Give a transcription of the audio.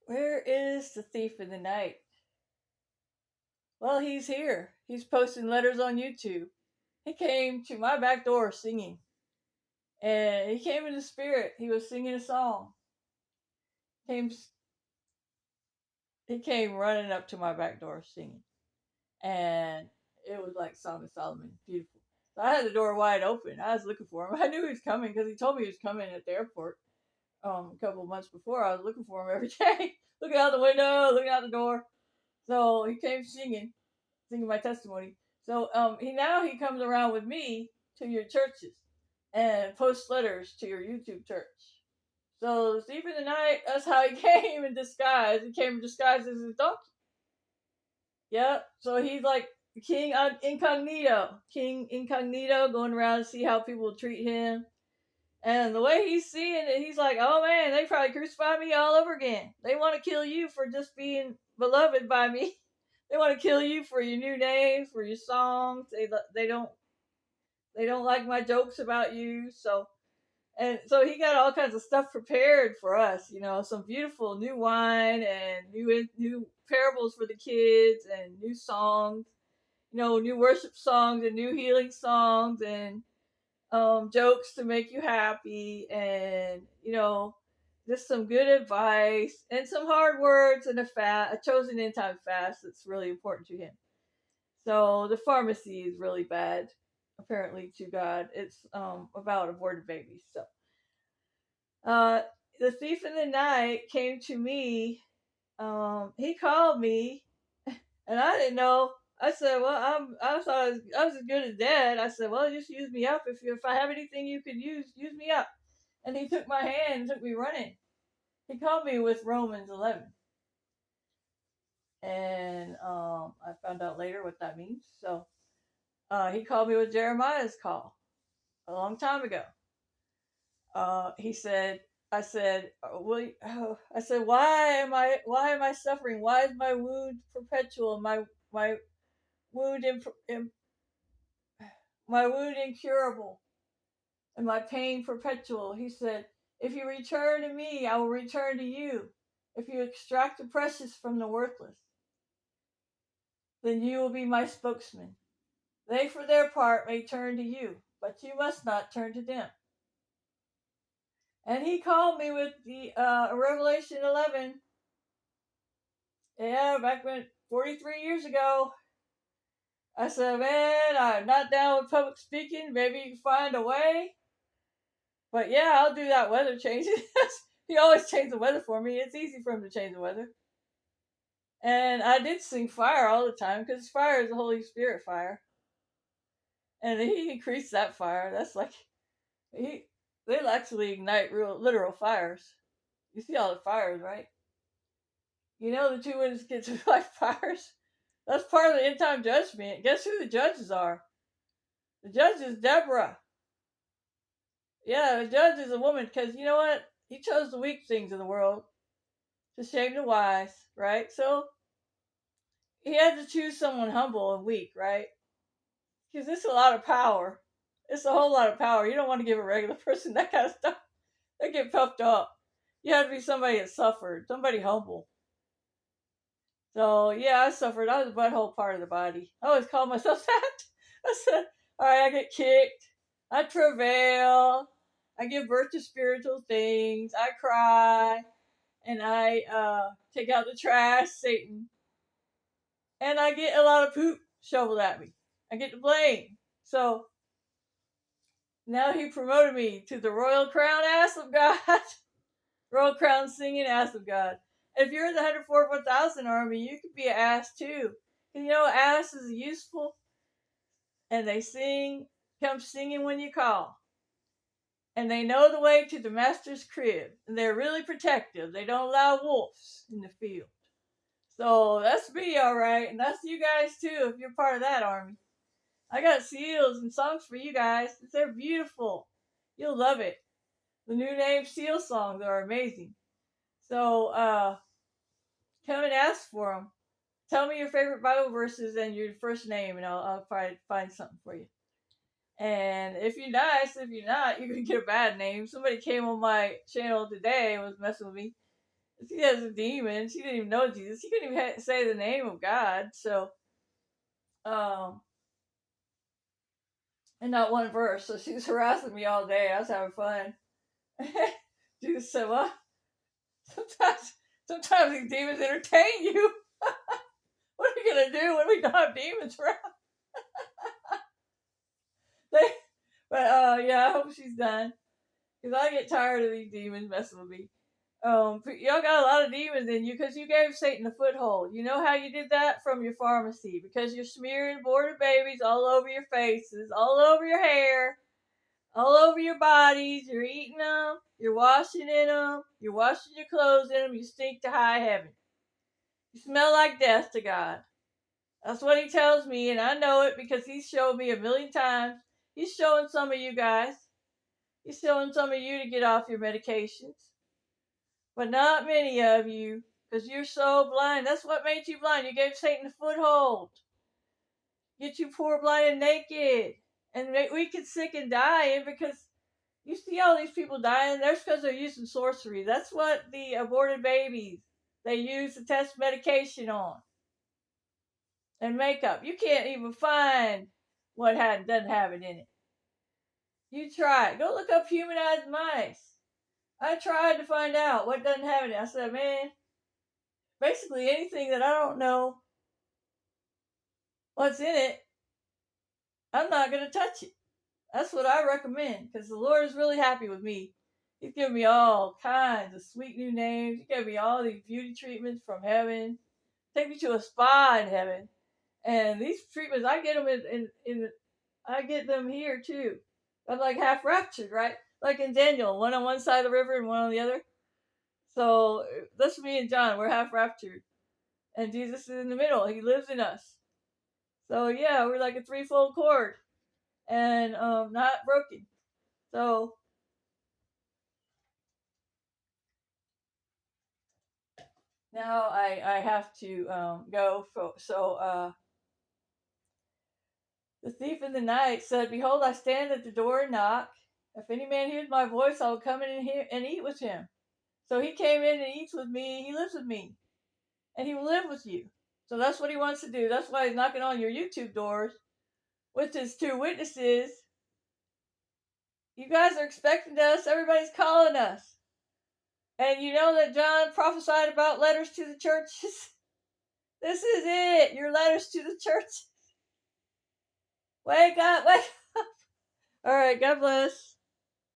Where is the thief in the night? Well, he's here. He's posting letters on YouTube. He came to my back door singing. And he came in the spirit. He was singing a song. Came he came running up to my back door singing. And it was like Song of Solomon. Beautiful. So I had the door wide open. I was looking for him. I knew he was coming because he told me he was coming at the airport a couple of months before. I was looking for him every day. Looking out the window, looking out the door. So he came singing my testimony. So he comes around with me to your churches and posts letters to your YouTube church. So Steve in the night, that's how he came in disguise. He came in disguise as a donkey. Yep. So he's like King Incognito. King Incognito, going around to see how people treat him. And the way he's seeing it, he's like, oh man, they probably crucify me all over again. They want to kill you for just being beloved by me. They want to kill you for your new names, for your songs. They don't like my jokes about you. So he got all kinds of stuff prepared for us. Some beautiful new wine and new parables for the kids and new songs. New worship songs and new healing songs and jokes to make you happy and just some good advice and some hard words and a chosen end time fast that's really important to him. So the pharmacy is really bad, apparently, to God. It's about aborted babies. So uh, the thief in the night came to me. He called me, and I didn't know. I said, "Well, I thought I was as good as dead." I said, "Well, just use me up. If I have anything you could use me up." And he took my hand and took me running. He called me with Romans 11, and I found out later what that means. So he called me with Jeremiah's call a long time ago. He said, I said, I said, why am I suffering? Why is my wound perpetual? My wound, my wound incurable, and my pain perpetual. He said, if you return to me, I will return to you. If you extract the precious from the worthless, then you will be my spokesman. They, for their part, may turn to you, but you must not turn to them. And he called me with the Revelation 11. Yeah, back when 43 years ago. I said, man, I'm not down with public speaking. Maybe you can find a way. But yeah, I'll do that weather change. He always changes the weather for me. It's easy for him to change the weather. And I did sing fire all the time because fire is the Holy Spirit fire. And he increased that fire. That's like, they'll actually ignite real, literal fires. You see all the fires, right? The two witness kids are like fires. That's part of the end time judgment. Guess who the judges are? The judge is Deborah. Yeah, the judge is a woman because you know what? He chose the weak things in the world to shame the wise, right? So he had to choose someone humble and weak, right? Because it's a lot of power. It's a whole lot of power. You don't want to give a regular person that kind of stuff. They get puffed up. You have to be somebody that suffered, somebody humble. So yeah, I suffered. I was the butthole part of the body. I always called myself that. I said, all right, I get kicked. I travail. I give birth to spiritual things. I cry. And I take out the trash, Satan. And I get a lot of poop shoveled at me. I get the blame. So now he promoted me to the Royal Crown Ass of God. Royal Crown Singing Ass of God. If you're in the 144,000 army, you could be an ass too. And ass is useful. And they come singing when you call. And they know the way to the master's crib. And they're really protective. They don't allow wolves in the field. So that's me, all right. And that's you guys too, if you're part of that army. I got seals and songs for you guys. They're beautiful. You'll love it. The new name seal songs are amazing. So come and ask for them. Tell me your favorite Bible verses and your first name, and I'll probably find something for you. And if you're nice, if you're not, you're going to get a bad name. Somebody came on my channel today and was messing with me. She has a demon. She didn't even know Jesus. She couldn't even say the name of God. So, um, and not one verse. So she was harassing me all day. I was having fun. Jesus said, "Well, sometimes, sometimes these demons entertain you. What are you gonna do when we don't have demons around?" They, but yeah, I hope she's done because I get tired of these demons messing with me. Y'all got a lot of demons in you because you gave Satan a foothold. You know how you did that? From your pharmacy, because you're smearing aborted babies all over your faces, all over your hair, all over your bodies. You're eating them. You're washing in them. You're washing your clothes in them. You stink to high heaven. You smell like death to God. That's what he tells me, and I know it because he's showed me a million times. He's showing some of you guys. He's showing some of you to get off your medications. But not many of you, because you're so blind. That's what made you blind. You gave Satan a foothold. Get you poor, blind, and naked. And weak and sick and dying because you see all these people dying. That's because they're using sorcery. That's what the aborted babies they use to test medication on. And makeup. You can't even find what doesn't have it in it. You try. Go look up humanized mice. I tried to find out what doesn't have it in it. I said, man, basically anything that I don't know what's in it, I'm not going to touch it. That's what I recommend because the Lord is really happy with me. He's given me all kinds of sweet new names. He gave me all these beauty treatments from heaven. Take me to a spa in heaven. And these treatments, I get them in I get them here too. I'm like half raptured, right? Like in Daniel, one on one side of the river and one on the other. So that's me and John. We're half raptured. And Jesus is in the middle. He lives in us. So yeah, we're like a threefold cord. And not broken. So now I have to go. So the thief in the night said, "Behold, I stand at the door and knock. If any man hears my voice, I will come in and eat with him." So he came in and eats with me. He lives with me. And he will live with you. So that's what he wants to do. That's why he's knocking on your YouTube doors with his two witnesses. You guys are expecting us. Everybody's calling us. And you know that John prophesied about letters to the churches? This is it. Your letters to the church. Wake up. Wake up. All right. God bless.